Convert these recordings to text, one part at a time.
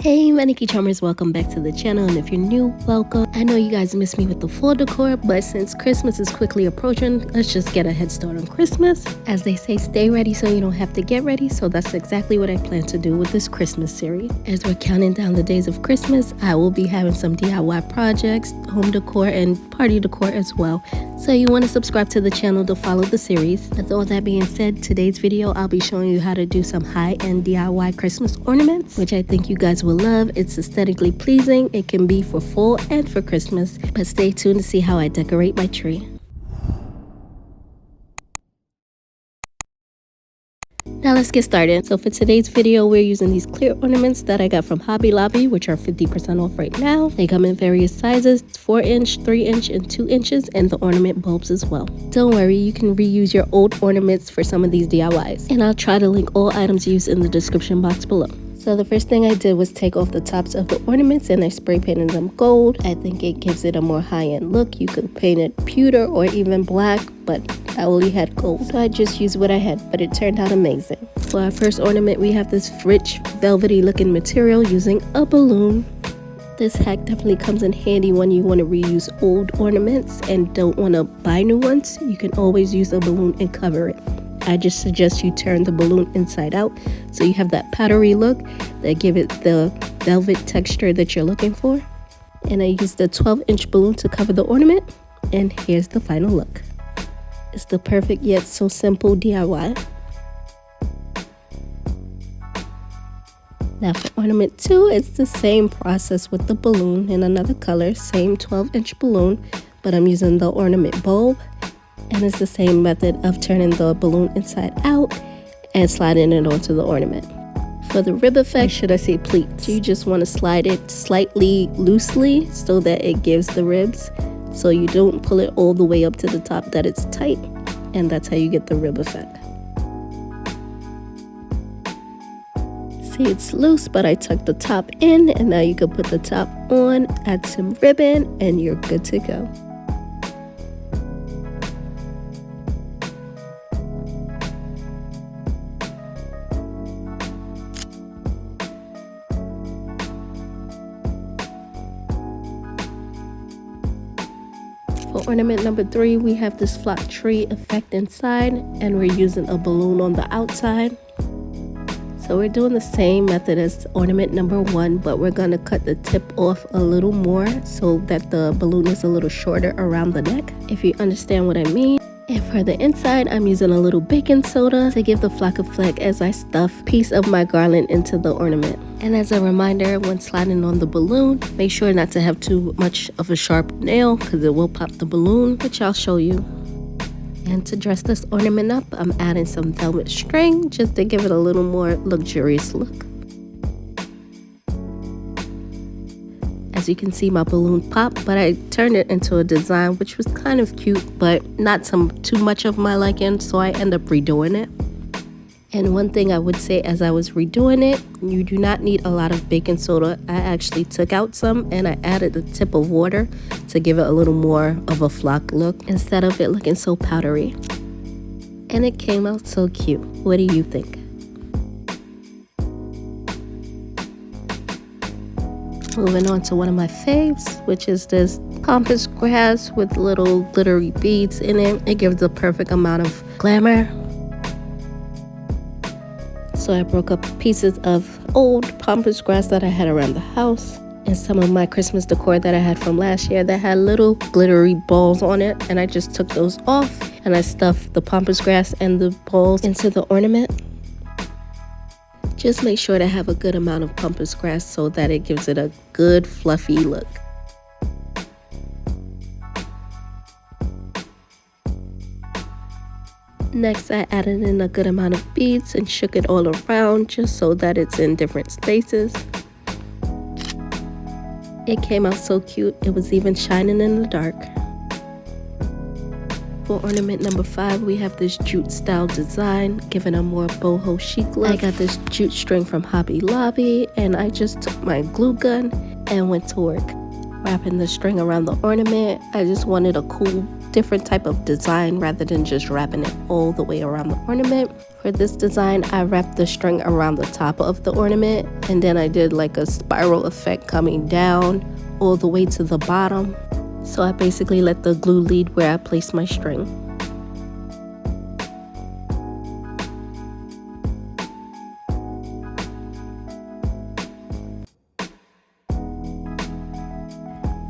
Hey my nikicharmz, welcome back to the channel, and if you're new, welcome. I know you guys miss me with the fall decor, but since Christmas is quickly approaching, let's just get a head start on Christmas. As they say, stay ready so you don't have to get ready, so that's exactly what I plan to do with this Christmas series. As we're counting down the days of Christmas, I will be having some DIY projects, home decor, and party decor as well. So you want to subscribe to the channel to follow the series. With all that being said, today's video I'll be showing you how to do some high-end DIY Christmas ornaments, which I think you guys will love. It's aesthetically pleasing. It can be for fall and for Christmas, but stay tuned to see how I decorate my tree. Now let's get started. So for today's video, we're using these clear ornaments that I got from Hobby Lobby, which are 50% off right now. They come in various sizes, 4-inch, 3-inch, and 2 inches, and the ornament bulbs as well. Don't worry, you can reuse your old ornaments for some of these DIYs. And I'll try to link all items used in the description box below. So the first thing I did was take off the tops of the ornaments and I spray painted them gold. I think it gives it a more high-end look. You could paint it pewter or even black, but I only had gold, so I just used what I had, but it turned out amazing. For our first ornament, we have this rich velvety looking material using a balloon. This hack definitely comes in handy when you want to reuse old ornaments and don't want to buy new ones. You can always use a balloon and cover it. I just suggest you turn the balloon inside out so you have that powdery look that give it the velvet texture that you're looking for. And I used the 12-inch balloon to cover the ornament, and here's the final look. It's the perfect yet so simple DIY. Now for ornament 2, it's the same process with the balloon in another color, same 12-inch balloon, but I'm using the ornament bulb. And it's the same method of turning the balloon inside out and sliding it onto the ornament. For the rib effect, should I say pleats, you just want to slide it slightly loosely so that it gives the ribs. So you don't pull it all the way up to the top that it's tight, and that's how you get the rib effect. See, it's loose, but I tucked the top in, and now you can put the top on, add some ribbon, and you're good to go. For ornament number 3, we have this flock tree effect inside, and we're using a balloon on the outside. So we're doing the same method as ornament number 1, but we're going to cut the tip off a little more so that the balloon is a little shorter around the neck, if you understand what I mean. And for the inside, I'm using a little baking soda to give the flock effect as I stuff a piece of my garland into the ornament. And as a reminder, when sliding on the balloon, make sure not to have too much of a sharp nail because it will pop the balloon, which I'll show you. And to dress this ornament up, I'm adding some velvet string just to give it a little more luxurious look. As you can see, my balloon popped, but I turned it into a design which was kind of cute, but not too much of my liking, so I end up redoing it. And one thing I would say as I was redoing it, you do not need a lot of baking soda. I actually took out some and I added a tip of water to give it a little more of a flock look instead of it looking so powdery. And it came out so cute. What do you think? Moving on to one of my faves, which is this pampas grass with little glittery beads in it. It gives the perfect amount of glamour. So I broke up pieces of old pampas grass that I had around the house and some of my Christmas decor that I had from last year that had little glittery balls on it, and I just took those off and I stuffed the pampas grass and the balls into the ornament. Just make sure to have a good amount of pampas grass so that it gives it a good fluffy look. Next, I added in a good amount of beads and shook it all around just so that it's in different spaces. It came out so cute, it was even shining in the dark. For ornament number 5, we have this jute style design, giving a more boho chic look. I got this jute string from Hobby Lobby, and I just took my glue gun and went to work. Wrapping the string around the ornament, I just wanted a cool different type of design rather than just wrapping it all the way around the ornament. For this design, I wrapped the string around the top of the ornament, and then I did like a spiral effect coming down all the way to the bottom. So I basically let the glue lead where I placed my string.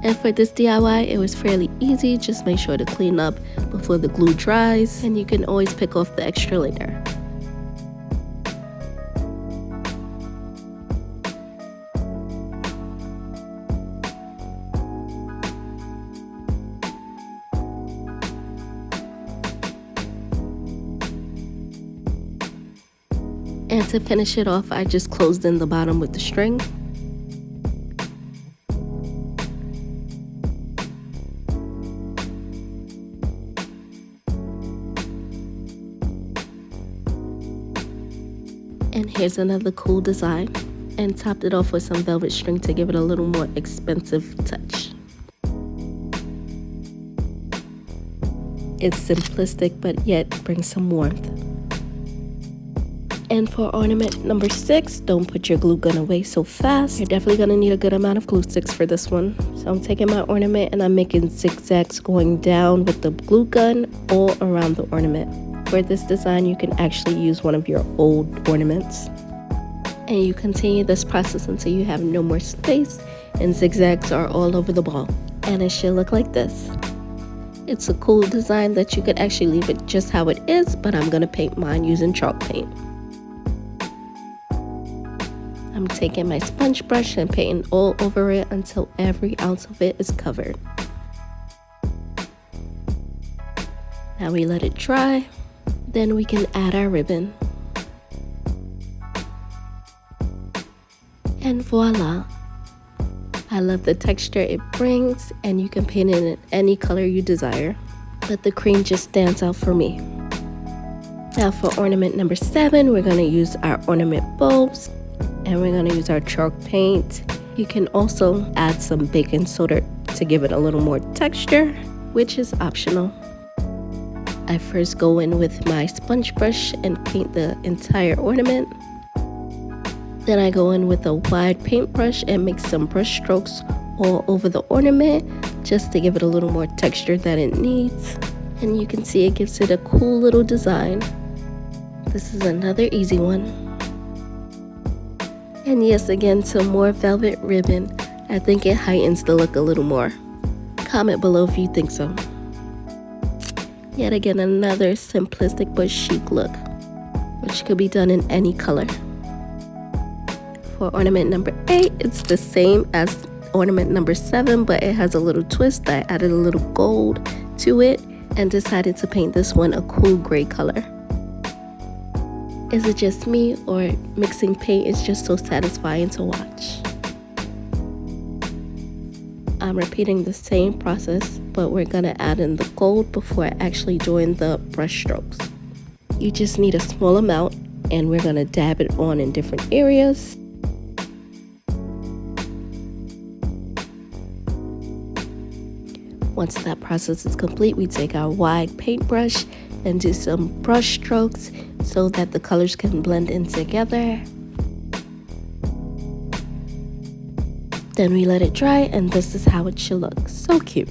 And for this DIY, it was fairly easy. Just make sure to clean up before the glue dries, and you can always pick off the extra later. And to finish it off, I just closed in the bottom with the string. And here's another cool design, and topped it off with some velvet string to give it a little more expensive touch. It's simplistic, but yet brings some warmth. And for ornament number 6, don't put your glue gun away so fast. You're definitely gonna need a good amount of glue sticks for this one. So I'm taking my ornament and I'm making zigzags going down with the glue gun all around the ornament. For this design, you can actually use one of your old ornaments. And you continue this process until you have no more space and zigzags are all over the ball. And it should look like this. It's a cool design that you could actually leave it just how it is, but I'm gonna paint mine using chalk paint. I'm taking my sponge brush and painting all over it until every ounce of it is covered. Now we let it dry. Then we can add our ribbon. And voila! I love the texture it brings, and you can paint it in any color you desire. But the cream just stands out for me. Now for ornament number 7, we're going to use our ornament bulbs, and we're going to use our chalk paint. You can also add some baking soda to give it a little more texture, which is optional. I first go in with my sponge brush and paint the entire ornament. Then I go in with a wide paintbrush and make some brush strokes all over the ornament just to give it a little more texture that it needs. And you can see it gives it a cool little design. This is another easy one. And yes, again, some more velvet ribbon. I think it heightens the look a little more. Comment below if you think so. Yet again, another simplistic but chic look, which could be done in any color. For ornament number 8, it's the same as ornament number 7, but it has a little twist. I added a little gold to it and decided to paint this one a cool gray color. Is it just me, or mixing paint is just so satisfying to watch? I'm repeating the same process, but we're gonna add in the gold before I actually join the brush strokes. You just need a small amount, and we're gonna dab it on in different areas. Once that process is complete, we take our wide paintbrush and do some brush strokes so that the colors can blend in together. Then we let it dry, and this is how it should look. So cute.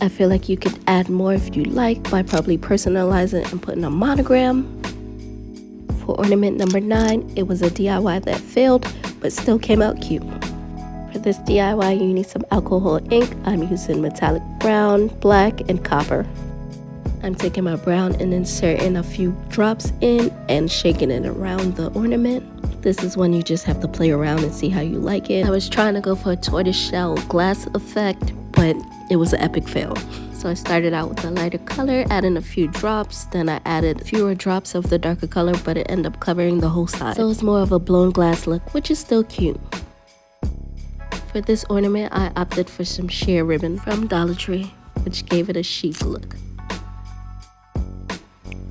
I feel like you could add more if you like by probably personalizing and putting a monogram. For ornament number 9, it was a DIY that failed but still came out cute. For this DIY, you need some alcohol ink. I'm using metallic brown, black, and copper. I'm taking my brown and inserting a few drops in and shaking it around the ornament. This is when you just have to play around and see how you like it. I was trying to go for a tortoiseshell glass effect, but it was an epic fail. So I started out with a lighter color, adding a few drops. Then I added fewer drops of the darker color, but it ended up covering the whole side. So it's more of a blown glass look, which is still cute. For this ornament, I opted for some sheer ribbon from Dollar Tree, which gave it a chic look.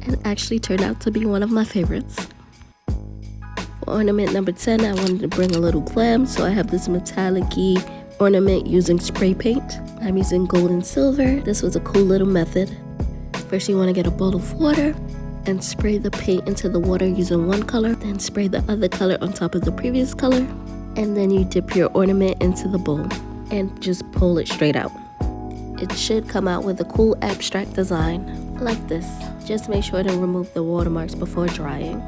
It actually turned out to be one of my favorites. For ornament number 10, I wanted to bring a little glam, so I have this metallic-y ornament using spray paint. I'm using gold and silver. This was a cool little method. First, you want to get a bowl of water and spray the paint into the water using one color, then spray the other color on top of the previous color, and then you dip your ornament into the bowl and just pull it straight out. It should come out with a cool abstract design like this. Just make sure to remove the watermarks before drying.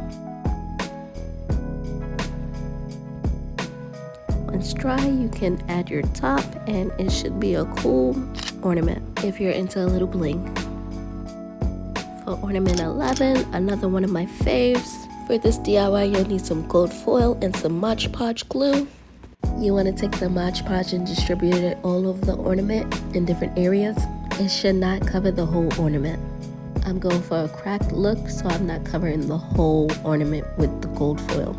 Once dry, you can add your top and it should be a cool ornament if you're into a little bling. For ornament 11, another one of my faves. For this DIY, you'll need some gold foil and some Mod Podge glue. You want to take the Mod Podge and distribute it all over the ornament in different areas. It should not cover the whole ornament. I'm going for a cracked look, so I'm not covering the whole ornament with the gold foil.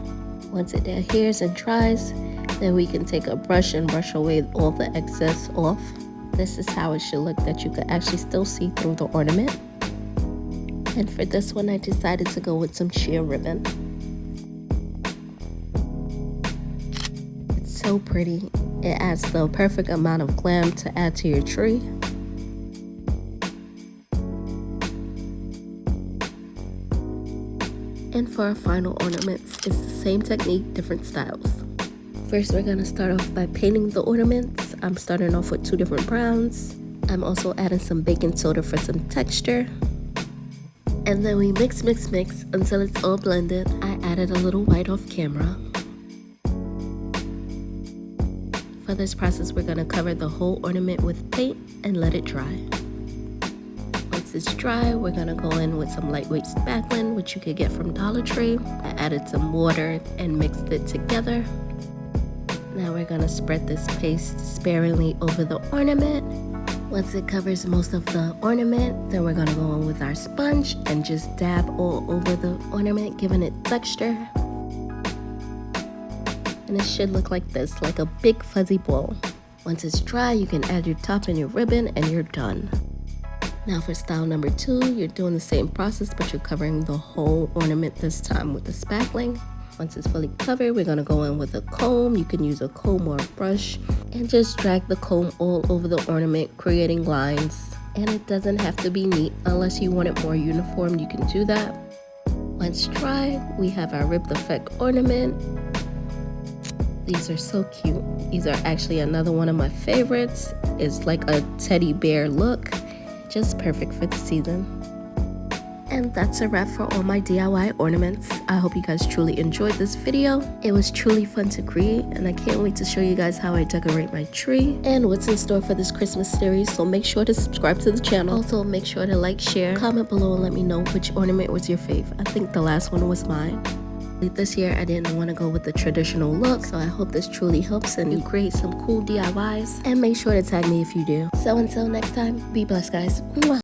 Once it adheres and dries, then we can take a brush and brush away all the excess off. This is how it should look, that you could actually still see through the ornament. And for this one, I decided to go with some sheer ribbon. It's so pretty. It adds the perfect amount of glam to add to your tree. And for our final ornaments, it's the same technique, different styles. First, we're gonna start off by painting the ornaments. I'm starting off with 2 different browns. I'm also adding some baking soda for some texture. And then we mix until it's all blended. I added a little white off camera. For this process, we're gonna cover the whole ornament with paint and let it dry. Once it's dry, we're gonna go in with some lightweight spackling, which you could get from Dollar Tree. I added some water and mixed it together. Now we're gonna spread this paste sparingly over the ornament. Once it covers most of the ornament, then we're gonna go in with our sponge and just dab all over the ornament, giving it texture. And it should look like this, like a big fuzzy ball. Once it's dry, you can add your top and your ribbon and you're done. Now for style number 2, you're doing the same process, but you're covering the whole ornament this time with the spackling. Once it's fully covered, we're gonna go in with a comb. You can use a comb or a brush and just drag the comb all over the ornament, creating lines. And it doesn't have to be neat. Unless you want it more uniform, you can do that. Once dry, we have our ribbed effect ornament. These are so cute. These are actually another one of my favorites. It's like a teddy bear look, just perfect for the season. And that's a wrap for all my DIY ornaments. I hope you guys truly enjoyed this video. It was truly fun to create, and I can't wait to show you guys how I decorate my tree and what's in store for this Christmas series. So make sure to subscribe to the channel. Also, make sure to like, share, comment below, and let me know which ornament was your fave. I think the last one was mine. This year, I didn't want to go with the traditional look, so I hope this truly helps and you create some cool DIYs. And make sure to tag me if you do. So until next time, be blessed, guys. Mwah.